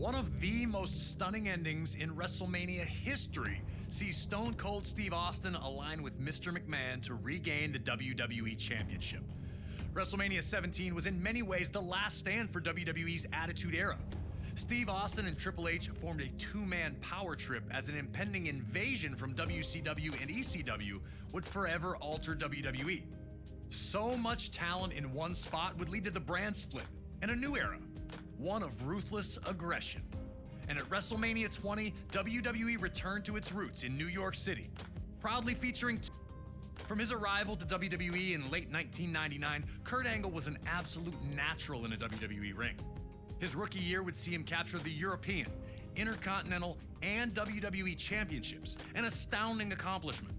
One of the most stunning endings in WrestleMania history sees Stone Cold Steve Austin align with Mr. McMahon to regain the WWE Championship. WrestleMania 17 was in many ways the last stand for WWE's Attitude Era. Steve Austin and Triple H formed a two-man power trip as an impending invasion from WCW and ECW would forever alter WWE. So much talent in one spot would lead to the brand split and a new era, one of ruthless aggression. And at WrestleMania 20, WWE returned to its roots in New York City, proudly featuring from his arrival to WWE in late 1999, Kurt Angle was an absolute natural in a WWE ring. His rookie year would see him capture the European, Intercontinental, and WWE Championships, an astounding accomplishment.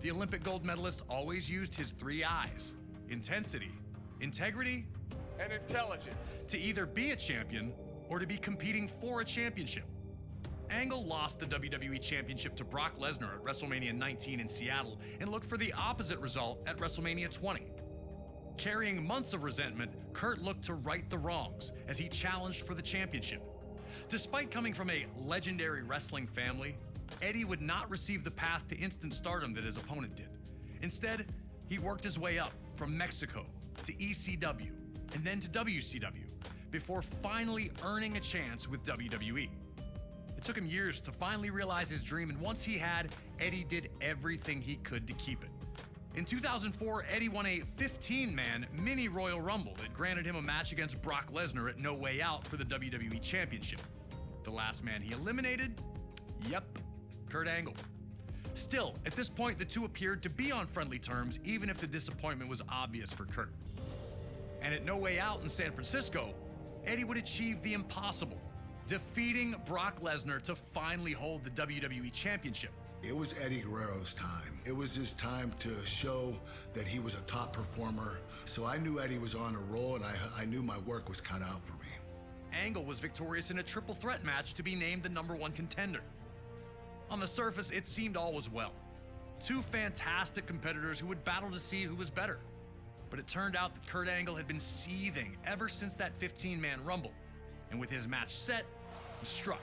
The Olympic gold medalist always used his three I's: intensity, integrity, and intelligence, to either be a champion or to be competing for a championship. Angle lost the WWE Championship to Brock Lesnar at WrestleMania 19 in Seattle and looked for the opposite result at WrestleMania 20. Carrying months of resentment, Kurt looked to right the wrongs as he challenged for the championship. Despite coming from a legendary wrestling family, Eddie would not receive the path to instant stardom that his opponent did. Instead, he worked his way up from Mexico to ECW and then to WCW before finally earning a chance with WWE. It took him years to finally realize his dream, and once he had, Eddie did everything he could to keep it. In 2004, Eddie won a 15-man mini Royal Rumble that granted him a match against Brock Lesnar at No Way Out for the WWE Championship. The last man he eliminated? Yep, Kurt Angle. Still, at this point, the two appeared to be on friendly terms, even if the disappointment was obvious for Kurt. And at No Way Out in San Francisco, Eddie would achieve the impossible, defeating Brock Lesnar to finally hold the WWE Championship. It was Eddie Guerrero's time. It was his time to show that he was a top performer. So I knew Eddie was on a roll, and I knew my work was cut out for me. Angle was victorious in a triple threat match to be named the #1 contender. On the surface, it seemed all was well. Two fantastic competitors who would battle to see who was better. But it turned out that Kurt Angle had been seething ever since that 15-man Rumble. And with his match set, he struck.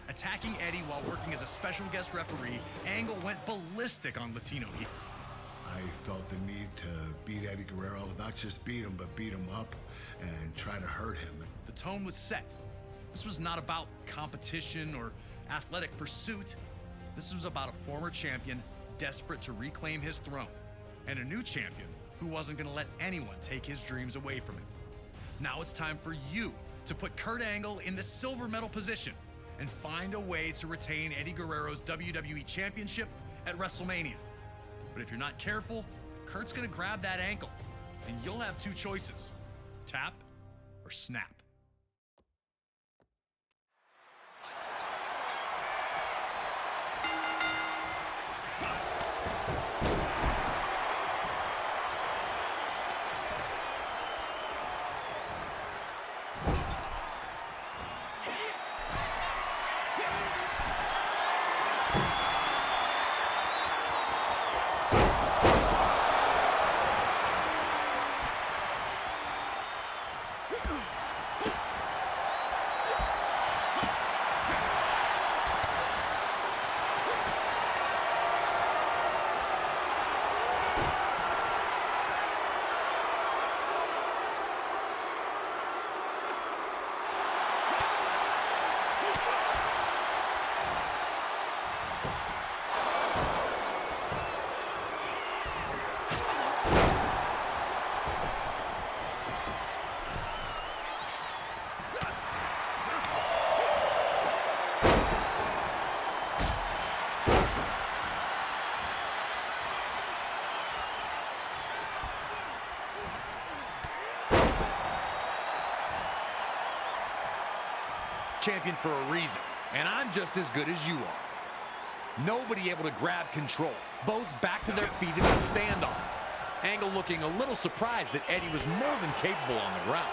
Attacking Eddie while working as a special guest referee, Angle went ballistic on Latino heel. I felt the need to beat Eddie Guerrero, not just beat him, but beat him up and try to hurt him. The tone was set. This was not about competition or athletic pursuit. This was about a former champion desperate to reclaim his throne, and a new champion who wasn't going to let anyone take his dreams away from him. Now it's time for you to put Kurt Angle in the silver medal position and find a way to retain Eddie Guerrero's WWE Championship at WrestleMania. But if you're not careful, Kurt's gonna grab that ankle, and you'll have two choices: tap or snap. Champion for a reason, and I'm just as good as you are. Nobody able to grab control, both back to their feet in the standoff. Angle looking a little surprised that Eddie was more than capable on the ground.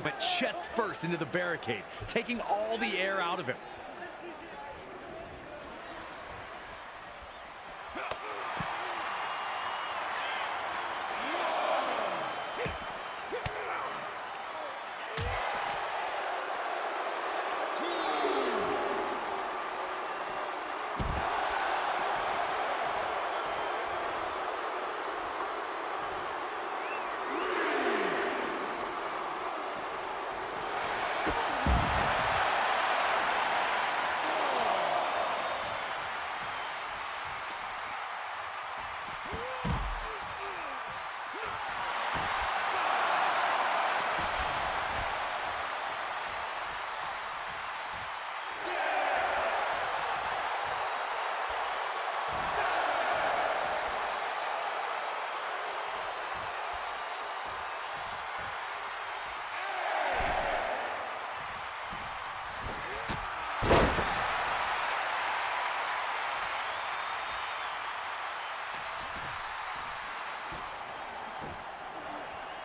Went chest first into the barricade, taking all the air out of him.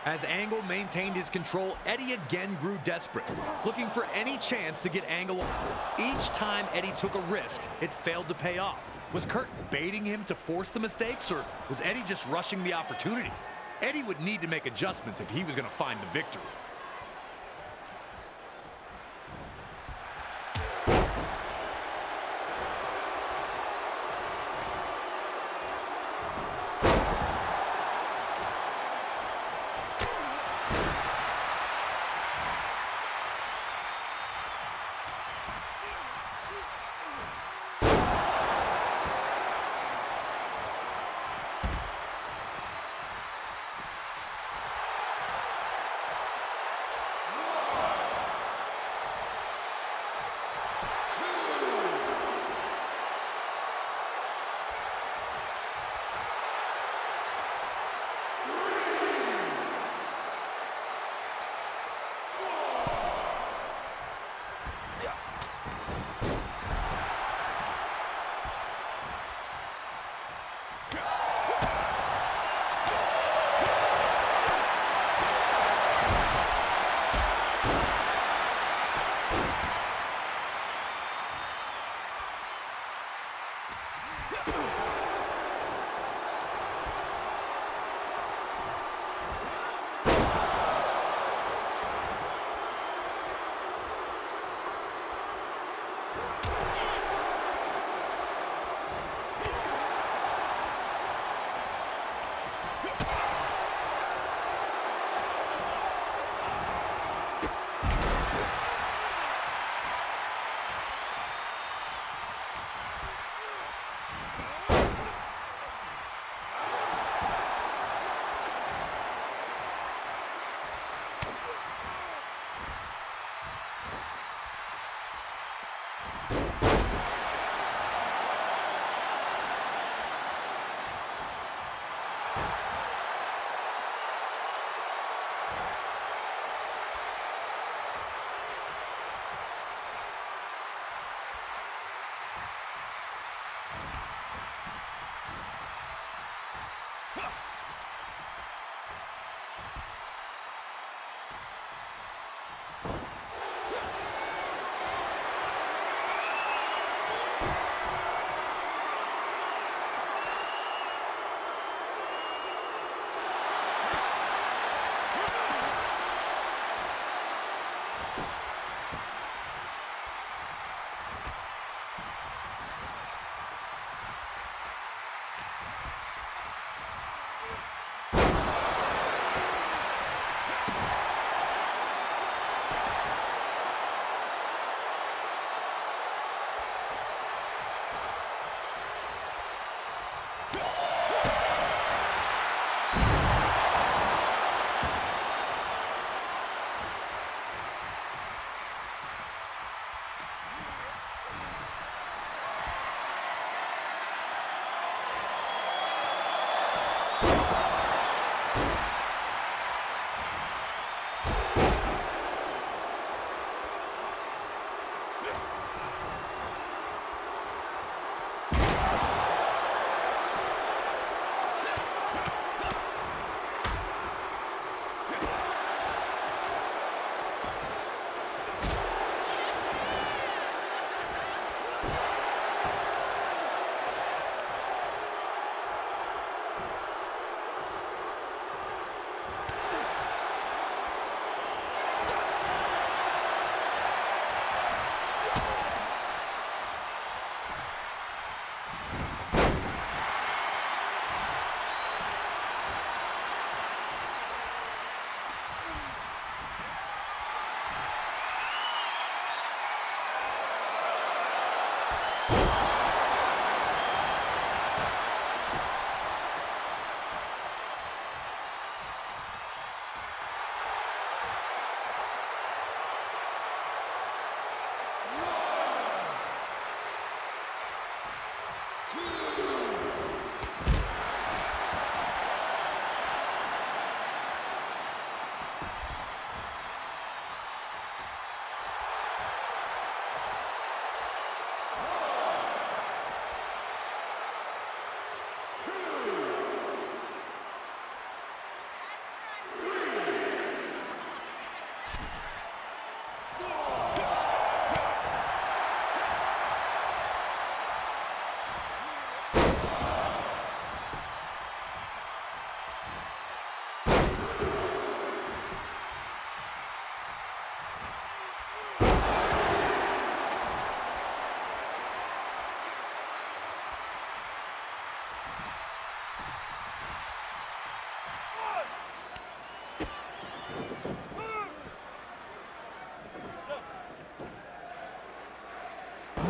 As Angle maintained his control, Eddie again grew desperate, looking for any chance to get Angle. Each time Eddie took a risk, it failed to pay off. Was Kurt baiting him to force the mistakes, or was Eddie just rushing the opportunity? Eddie would need to make adjustments if he was going to find the victory.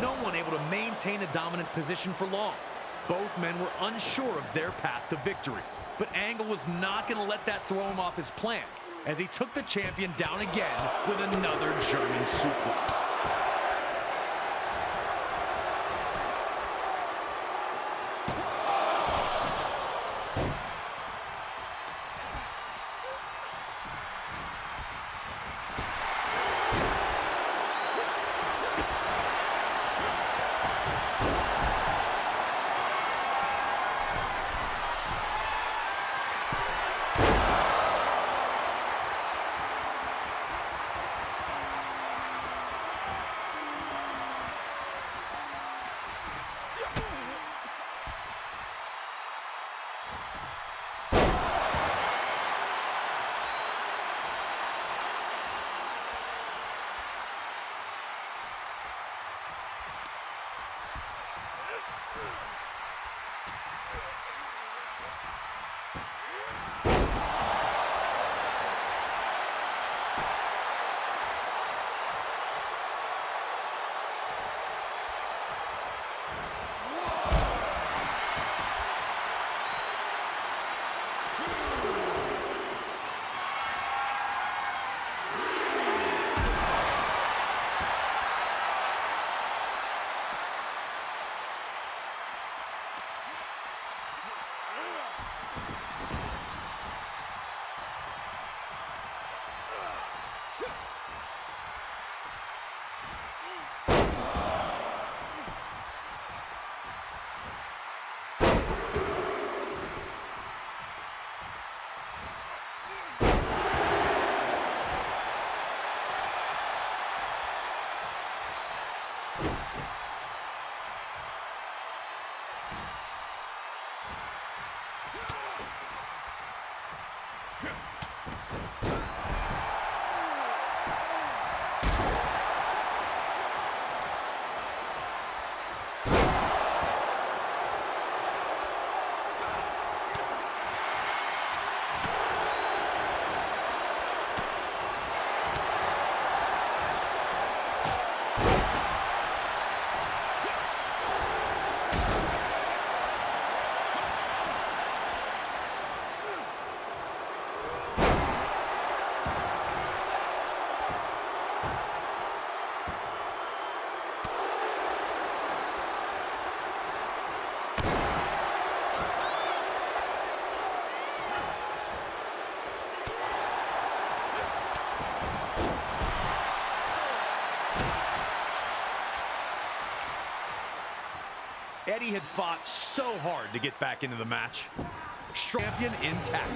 No one able to maintain a dominant position for long. Both men were unsure of their path to victory. But Angle was not going to let that throw him off his plan, as he took the champion down again with another German suplex. Eddie had fought so hard to get back into the match. Champion intact.